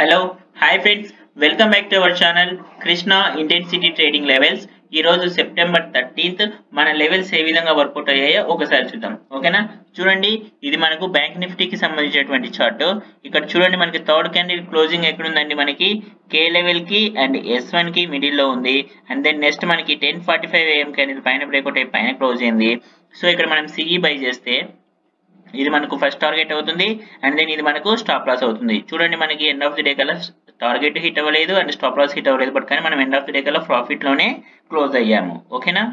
Hello hi friends, welcome back to our channel Krishna intensity trading levels. ఈరోజు September 13th మన levels ఏ విధంగా work out అయ్యాయో ఒకసారి చూద్దాం. ఓకేనా, చూడండి ఇది మనకు బ్యాంక్ నిఫ్టీకి సంబంధించినటువంటి చార్ట్. ఇక్కడ చూడండి మనకి థర్డ్ క్యాండిల్ క్లోజింగ్ ఎక్కడుందండి, మనకి కే లెవెల్ కి అండ్ S1 కి మిడిల్ లో ఉంది. అండ్ దెన్ నెక్స్ట్ మనకి 10:45 AM క్యాండిల్ పైన బ్రేక్అవుట్ అయ్యి పైన క్లోజ్ అయింది. సో ఇక్కడ మనం సిఈ బై చేస్తే ఇది మనకు ఫస్ట్ టార్గెట్ అవుతుంది అండ్ దెన్ ఇది మనకు స్టాప్ లాస్ అవుతుంది. చూడండి మనకి ఎండ్ ఆఫ్ ది డే కల్లా టార్గెట్ హిట్ అవ్వలేదు అండ్ స్టాప్ లాస్ హిట్ అవ్వలేదు, బట్ కానీ మనం ఎండ్ ఆఫ్ ది డే కల్లా ప్రాఫిట్ లోనే క్లోజ్ అయ్యాము. ఓకేనా,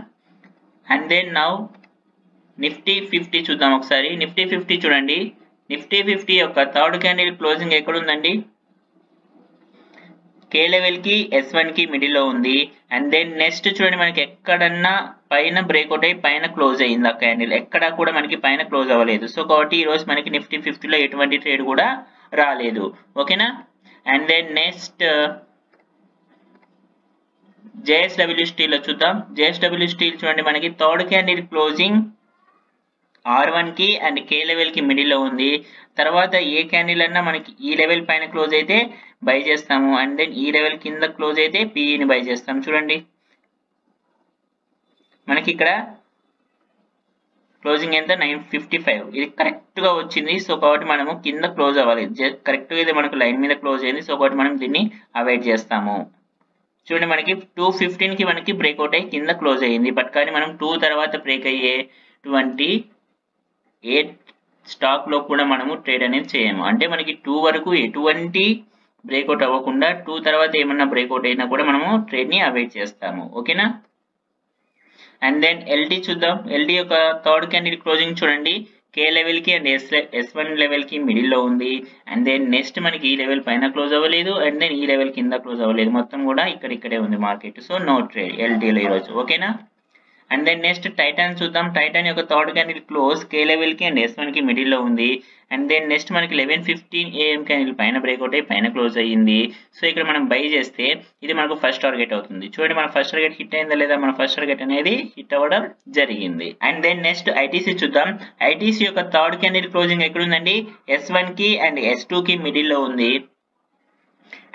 అండ్ దెన్ నౌ నిఫ్టీ 50 చూద్దాం ఒకసారి. నిఫ్టీ 50 చూడండి, నిఫ్టీ 50 యొక్క థర్డ్ క్యాండిల్ క్లోజింగ్ ఎక్కడ ఉందండి, కే లెవెల్ కి S1 కి మిడిల్ లో ఉంది. అండ్ దెన్ నెక్స్ట్ చూడండి మనకి ఎక్కడన్నా పైన బ్రేక్అవుట్ అయ్యి పైన క్లోజ్ అయ్యింది. ఆ క్యాండిల్ ఎక్కడా కూడా మనకి పైన క్లోజ్ అవ్వలేదు. సో కాబట్టి ఈ రోజు మనకి నిఫ్టీ 50లో ఎటువంటి ట్రేడ్ కూడా రాలేదు. ఓకేనా, and then next JSW steel లో చూద్దాం. JSW స్టీల్ చూడండి మనకి థర్డ్ క్యాండిల్ క్లోజింగ్ R1 కి అండ్ కే లెవెల్ కి మిడిల్ లో ఉంది. తర్వాత ఏ క్యాండిల్ అన్నా మనకి ఈ లెవెల్ పైన క్లోజ్ అయితే బై చేస్తాము అండ్ దెన్ ఈ లెవెల్ కింద క్లోజ్ అయితే PEని బై చేస్తాం. చూడండి మనకి ఇక్కడ క్లోజింగ్ ఎంత 955, ఇది కరెక్ట్ గా వచ్చింది. సో కాబట్టి మనము కింద క్లోజ్ అవ్వాలి, కరెక్ట్ గా ఇది మనకు లైన్ మీద క్లోజ్ అయింది. సో కాబట్టి మనం దీన్ని అవాయిడ్ చేస్తాము. చూడండి మనకి 2:15 కి మనకి బ్రేక్అవుట్ అయ్యి కింద క్లోజ్ అయ్యింది, బట్ కానీ మనం 2 తర్వాత బ్రేక్ అయ్యేటువంటి ఏ స్టాక్ లో కూడా మనము ట్రేడ్ అనేది చేయము. అంటే మనకి 2 వరకు ఎటువంటి బ్రేక్అవుట్ అవ్వకుండా 2 తర్వాత ఏమన్నా బ్రేక్అవుట్ అయినా కూడా మనము ట్రేడ్ ని అవాయిడ్ చేస్తాము. ఓకేనా, అండ్ దెన్ ఎల్టీ చూద్దాం. ఎల్టీ యొక్క థర్డ్ క్యాండిల్ క్లోజింగ్ చూడండి కే లెవెల్ కి అండ్ S1 లెవెల్ కి మిడిల్ లో ఉంది. అండ్ దెన్ నెక్స్ట్ మనకి ఈ లెవెల్ పైన క్లోజ్ అవ్వలేదు అండ్ దెన్ ఈ లెవెల్ కింద క్లోజ్ అవ్వలేదు, మొత్తం కూడా ఇక్కడే ఉంది మార్కెట్. సో నో ట్రేడ్ ఎల్టీలో ఈరోజు. ఓకేనా, అండ్ దెన్ నెక్స్ట్ టైటాన్ చూద్దాం. టైటాన్ యొక్క థర్డ్ క్యాండిల్ క్లోజ్ కే లెవెల్ కి అండ్ S1 కి మిడిల్ లో ఉంది. అండ్ దెన్ నెక్స్ట్ మనకి 11:15 AM క్యాండిల్ పైన బ్రేక్అవుట్ అయ్యి పైన క్లోజ్ అయ్యింది. సో ఇక్కడ మనం బై చేస్తే ఇది మనకు ఫస్ట్ టార్గెట్ అవుతుంది. చూడండి మన ఫస్ట్ టార్గెట్ హిట్ అయిందా లేదా, మన ఫస్ట్ టార్గెట్ అనేది హిట్ అవ్వడం జరిగింది. అండ్ దెన్ నెక్స్ట్ ఐటీసీ చూద్దాం. ఐటీసీ యొక్క థర్డ్ క్యాండిల్ క్లోజింగ్ ఎక్కడుందండి, S1 కి అండ్ S2 కి మిడిల్ లో ఉంది.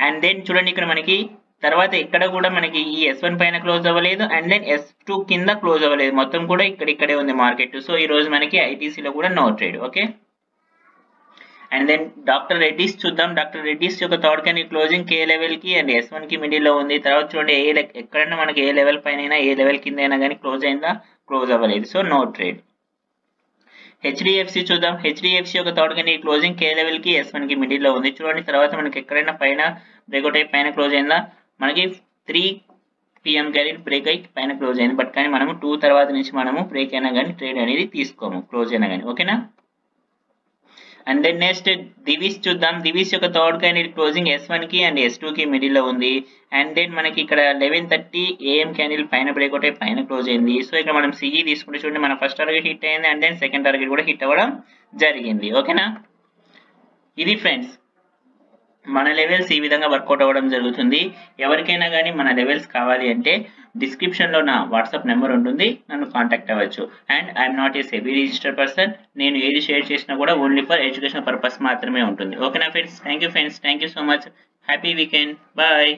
అండ్ దెన్ చూడండి ఇక్కడ మనకి తర్వాత ఇక్కడ కూడా మనకి ఈ S1 పైన క్లోజ్ అవ్వలేదు అండ్ దెన్ S2 కింద క్లోజ్ అవ్వలేదు, మొత్తం కూడా ఇక్కడే ఉంది మార్కెట్. సో ఈ రోజు మనకి ఐటీసీలో కూడా no trade. Okay, and then doctor Reddy's చూద్దాం. డాక్టర్ రెడ్డిస్ యొక్క థర్డ్ క్యాండిల్ క్లోజింగ్ కే లెవెల్ కి అండ్ S1 కి మిడిల్ లో ఉంది. తర్వాత చూడండి ఎక్కడన్నా మనకి ఏ లెవెల్ పైన ఏ లెవెల్ కింద అయినా కానీ క్లోజ్ అయిందా, క్లోజ్ అవ్వలేదు. So no trade. హెచ్డిఎఫ్సి చూద్దాం. హెచ్డిఎఫ్సి యొక్క థర్డ్ క్యాండిల్ క్లోజింగ్ కే లెవెల్ కి S1 కి మిడిల్ లో ఉంది. చూడండి తర్వాత మనకి ఎక్కడైనా పైన బ్రేక్అవుట్ అయ్యి పైన క్లోజ్ అయిందా, మనకి 3 PM క్యాండిల్ బ్రేక్ అయ్యి పైన క్లోజ్ అయింది, బట్ కానీ మనము 2 తర్వాత నుంచి మనము బ్రేక్ అయినా కానీ ట్రేడ్ అనేది తీసుకోము, క్లోజ్ అయినా కానీ. ఓకేనా, అండ్ దెన్ నెక్స్ట్ దివిస్ చూద్దాం. దివిస్ యొక్క థర్డ్ క్యాండిల్ క్లోజింగ్ S1 కి అండ్ S2 కి మిడిల్ లో ఉంది. అండ్ దెన్ మనకి ఇక్కడ 11:30 AM క్యాండిల్ పైన బ్రేక్అవుట్ అయ్యి పైన క్లోజ్ అయింది. సో ఇక్కడ మనం సిఈ తీసుకుంటే చూడండి మన ఫస్ట్ టార్గెట్ హిట్ అయింది అండ్ దెన్ సెకండ్ టార్గెట్ కూడా హిట్ అవ్వడం జరిగింది. ఓకేనా, ఇది ఫ్రెండ్స్ మన లెవెల్స్ ఈ విధంగా వర్కౌట్ అవ్వడం జరుగుతుంది. ఎవరికైనా కానీ మన లెవెల్స్ కావాలి అంటే డిస్క్రిప్షన్ లో నా వాట్సాప్ నెంబర్ ఉంటుంది, నన్ను కాంటాక్ట్ అవ్వచ్చు. And I'm not a SEBI registered person. నేను ఏది షేర్ చేసినా కూడా ఓన్లీ ఫర్ ఎడ్యుకేషన్ పర్పస్ మాత్రమే ఉంటుంది. ఓకేనా friends, thank you friends, thank you so much. Happy weekend, bye.